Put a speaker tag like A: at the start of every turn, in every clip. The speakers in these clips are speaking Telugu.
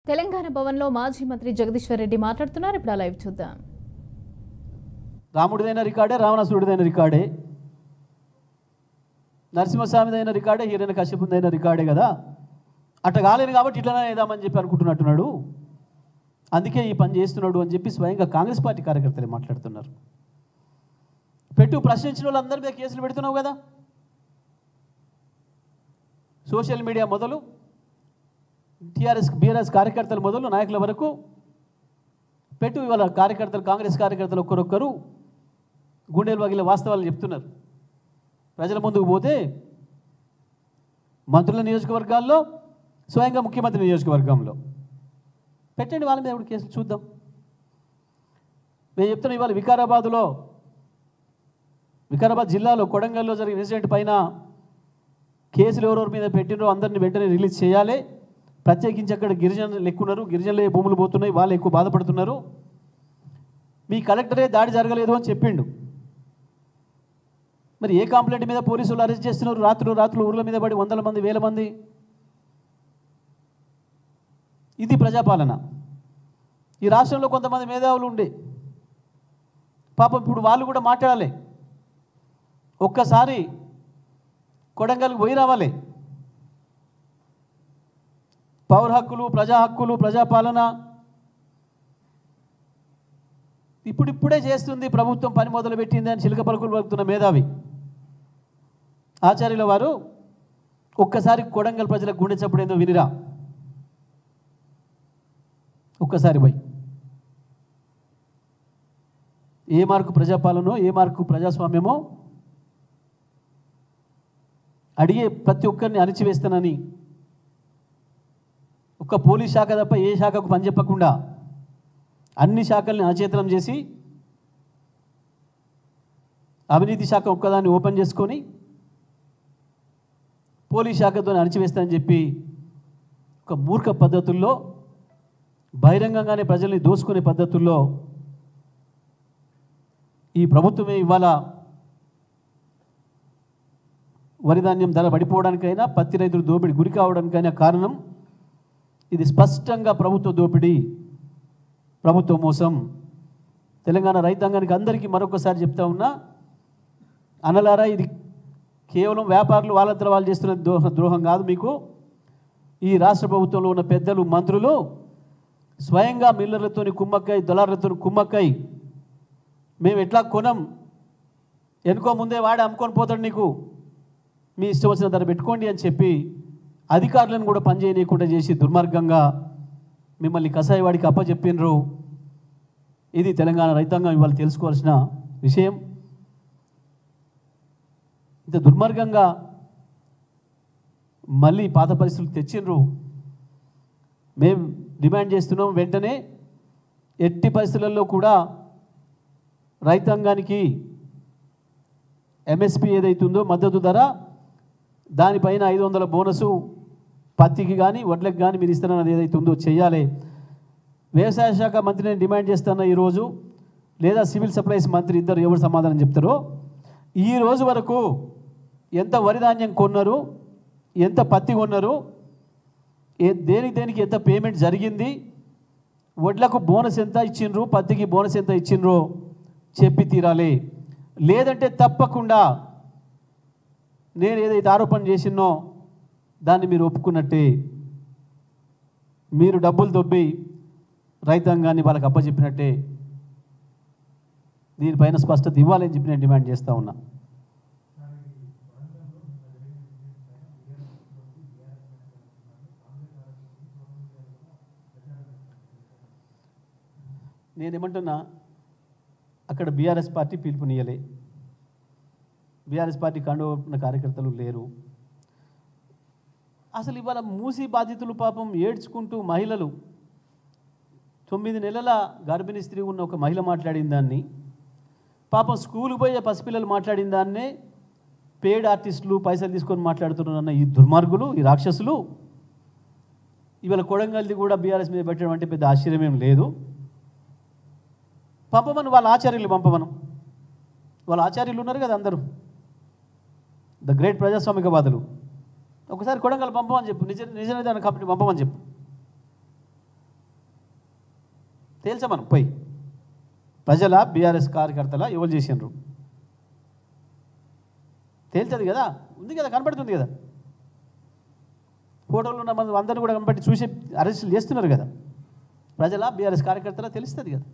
A: తెలంగాణ భవన్లో మాజీ మంత్రి జగదీశ్వర్ రెడ్డి మాట్లాడుతున్నారు. ఇప్పుడు లైవ్ చూద్దాం.
B: రాముడిదైన రికార్డే, రావణాసురుడిదైన రికార్డే, నరసింహస్వామిదైన రికార్డే, హిరణ్యకశిపుదైన రికార్డే కదా. అట్ట కాలేదు కాబట్టి ఇట్లనే వేద్దామని చెప్పి అనుకుంటున్నట్టున్నాడు. అందుకే ఈ పని చేస్తున్నాడు అని చెప్పి స్వయంగా కాంగ్రెస్ పార్టీ కార్యకర్తలే మాట్లాడుతున్నారు. ప్రశ్నించిన వాళ్ళందరి మీద కేసులు పెడుతున్నావు కదా. సోషల్ మీడియా మొదలు బీఆర్ఎస్ కార్యకర్తలు మొదలు నాయకుల వరకు ఇవాళ కార్యకర్తలు, కాంగ్రెస్ కార్యకర్తలు ఒక్కరొక్కరు గుండెలు వగిలే వాస్తవాలు చెప్తున్నారు. ప్రజల ముందుకు పోతే మంత్రుల నియోజకవర్గాల్లో, స్వయంగా ముఖ్యమంత్రి నియోజకవర్గంలో పెట్టండి, వాళ్ళ మీద కేసులు చూద్దాం. నేను చెప్తున్నా, ఇవాళ వికారాబాద్ జిల్లాలో కొడంగల్లో జరిగిన ఇన్సిడెంట్ పైన కేసులు ఎవరెవరి మీద పెట్టినో అందరినీ వెంటనే రిలీజ్ చేయాలి. ప్రత్యేకించి అక్కడ గిరిజనులు ఎక్కున్నారు, గిరిజనులే భూములు పోతున్నాయి, వాళ్ళు ఎక్కువ బాధపడుతున్నారు. మీ కలెక్టరే దాడి జరగలేదు అని చెప్పిండు. మరి ఏ కంప్లైంట్ మీద పోలీసులు అరెస్ట్ చేస్తున్నారు? రాత్రులు ఊర్ల మీద పడి వందల మంది, వేల మంది. ఇది ప్రజాపాలన. ఈ రాష్ట్రంలో కొంతమంది మేధావులు ఉండే పాపం ఇప్పుడు వాళ్ళు కూడా మాట్లాడాలి. ఒక్కసారి కొడంగల్కి పోయి రావాలి. పౌర హక్కులు, ప్రజా హక్కులు, ప్రజాపాలన ఇప్పుడిప్పుడే చేస్తుంది ప్రభుత్వం, పని మొదలుపెట్టింది అని చిలక పలుకులు పలుకుతున్న మేధావి ఆచార్యుల వారు ఒక్కసారి కొడంగల్ ప్రజలకు గుండె చప్పుడేందో వినిరా. ఒక్కసారి పోయి ఏ మార్కు ప్రజాపాలనో, ఏ మార్కు ప్రజాస్వామ్యమో అడిగే ప్రతి ఒక్కరిని అణిచివేస్తానని ఒక్క పోలీస్ శాఖ తప్ప ఏ శాఖకు పనిచెప్పకుండా అన్ని శాఖల్ని అచేతనం చేసి అవినీతి శాఖ ఒక్కదాన్ని ఓపెన్ చేసుకొని పోలీస్ శాఖతో అణిచివేస్తానని చెప్పి ఒక మూర్ఖ పద్ధతుల్లో, బహిరంగంగానే ప్రజల్ని దోసుకునే పద్ధతుల్లో ఈ ప్రభుత్వమే ఇవాళ వరిధాన్యం ధర పడిపోవడానికైనా, పత్తి రైతులు దోపిడీ గురి కావడానికైనా కారణం ఇది స్పష్టంగా ప్రభుత్వ దోపిడీ, ప్రభుత్వ మోసం. తెలంగాణ రైతాంగానికి అందరికీ మరొకసారి చెప్తా ఉన్నా, అనలారా, ఇది కేవలం వ్యాపారులు వాళ్ళంతా వాళ్ళు చేస్తున్న ద్రోహం కాదు. మీకు ఈ రాష్ట్ర ప్రభుత్వంలో ఉన్న పెద్దలు, మంత్రులు స్వయంగా మిల్లర్లతో కుమ్మక్కై, దళారులతో కుమ్మక్కై మేము ఎట్లా కొనం, ఎనుకో ముందే వాడే అమ్ముకొని పోతాడు, నీకు మీ ఇష్టం వచ్చిన ధర పెట్టుకోండి అని చెప్పి అధికారులను కూడా పనిచేయనీయకుండా చేసి దుర్మార్గంగా మిమ్మల్ని కసాయివాడికి అప్పచెప్పినరు. ఇది తెలంగాణ రైతాంగం ఇవాళ తెలుసుకోవాల్సిన విషయం. ఇంత దుర్మార్గంగా మళ్ళీ పాత పరిస్థితులు తెచ్చిండ్రు. మేము డిమాండ్ చేస్తున్నాం, వెంటనే ఎట్టి పరిస్థితులలో కూడా రైతాంగానికి ఎంఎస్పి ఏదైతుందో మద్దతు ధర, దానిపైన 500 బోనసు పత్తికి కానీ వడ్లకు కానీ మీరు ఇస్తారన్నది ఏదైతుందో చేయాలి. వ్యవసాయ శాఖ మంత్రిని డిమాండ్ చేస్తున్నా ఈరోజు, లేదా సివిల్ సప్లైస్ మంత్రి, ఇద్దరు ఎవరు సమాధానం చెప్తారో. ఈ రోజు వరకు ఎంత వరి ధాన్యం కొన్నారు, ఎంత పత్తి కొన్నారు, దేనికి ఎంత పేమెంట్ జరిగింది, వడ్లకు బోనస్ ఎంత ఇచ్చిండ్రు, పత్తికి బోనస్ ఎంత ఇచ్చిండ్రో చెప్పి తీరాలి. లేదంటే తప్పకుండా నేను ఏదైతే ఆరోపణ చేసినో దాన్ని మీరు ఒప్పుకున్నట్టే. మీరు డబ్బులు దొబ్బి రైతాంగాన్ని వాళ్ళకి అప్పచెప్పినట్టే. దీనిపైన స్పష్టత ఇవ్వాలని చెప్పి నేను డిమాండ్ చేస్తూ ఉన్నా. నేనేమంటున్నా, అక్కడ బీఆర్ఎస్ పార్టీ పిలుపునియలే, బీఆర్ఎస్ పార్టీ కండువన్న కార్యకర్తలు లేరు. అసలు ఇవాళ మూసి బాధితులు పాపం ఏడ్చుకుంటూ మహిళలు, 9 నెలల గర్భిణీ స్త్రీ ఉన్న ఒక మహిళ మాట్లాడిన దాన్ని, పాపం స్కూల్కి పోయే పసిపిల్లలు మాట్లాడిన దాన్నే పేడ్ ఆర్టిస్టులు పైసలు తీసుకొని మాట్లాడుతున్నారన్న ఈ దుర్మార్గులు, ఈ రాక్షసులు ఇవాళ కొడంగల్ది కూడా బీఆర్ఎస్ మీద పెట్టడం అంటే పెద్ద ఆశ్చర్యమేం లేదు. పంపమను, వాళ్ళ ఆచార్యులు పంపమను. వాళ్ళ ఆచార్యులు ఉన్నారు కదా అందరూ, ద గ్రేట్ ప్రజాస్వామికవాదులు. ఒకసారి కొడంగల్ పంపమని చెప్పు, నిజ నిర్ధారణ కమిటీ పంపమని చెప్పు. తేల్చమను పోయి ప్రజల బీఆర్ఎస్ కార్యకర్తల ఎవరు చేసినారు తేల్చదు కదా, ఉంది కదా, కనపడుతుంది కదా, ఫోటోలు ఉన్న మంది అందరూ కూడా కనబట్టి చూసి అరెస్టులు చేస్తున్నారు కదా, ప్రజల బీఆర్ఎస్ కార్యకర్తల తెలుస్తుంది కదా.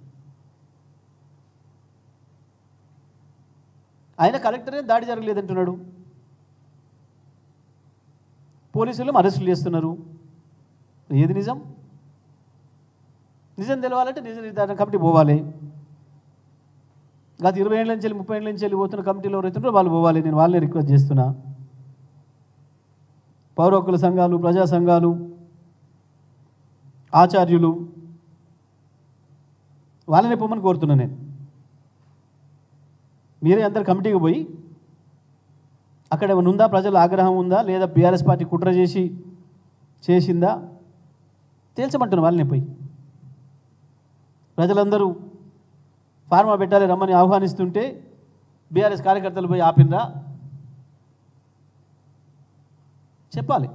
B: ఆయన కలెక్టరే దాడి జరగలేదంటున్నాడు, పోలీసులు అరెస్టులు చేస్తున్నారు. ఏది నిజం? నిజం తెలవాలంటే నిజ నిర్ధారణ కమిటీ పోవాలి. గత 20 ఏళ్ళ నుంచి 30 ఏళ్ళ నుంచి పోతున్న కమిటీలో ఎవరైతున్నారో వాళ్ళు పోవాలి. నేను వాళ్ళని రిక్వెస్ట్ చేస్తున్నా. పౌర హక్కుల సంఘాలు, ప్రజా సంఘాలు, ఆచార్యులు వాళ్ళని పొమ్మని కోరుతున్నా నేను. మీరే అందరు కమిటీకి పోయి అక్కడ ఏమైనా ఉందా, ప్రజల ఆగ్రహం ఉందా, లేదా బీఆర్ఎస్ పార్టీ కుట్ర చేసిందా తేల్చమంటున్నా. వాళ్ళని పోయి ప్రజలందరూ ఫార్మా పెట్టాలి రమ్మని ఆహ్వానిస్తుంటే బీఆర్ఎస్ కార్యకర్తలు పోయి ఆపినరా చెప్పాలి.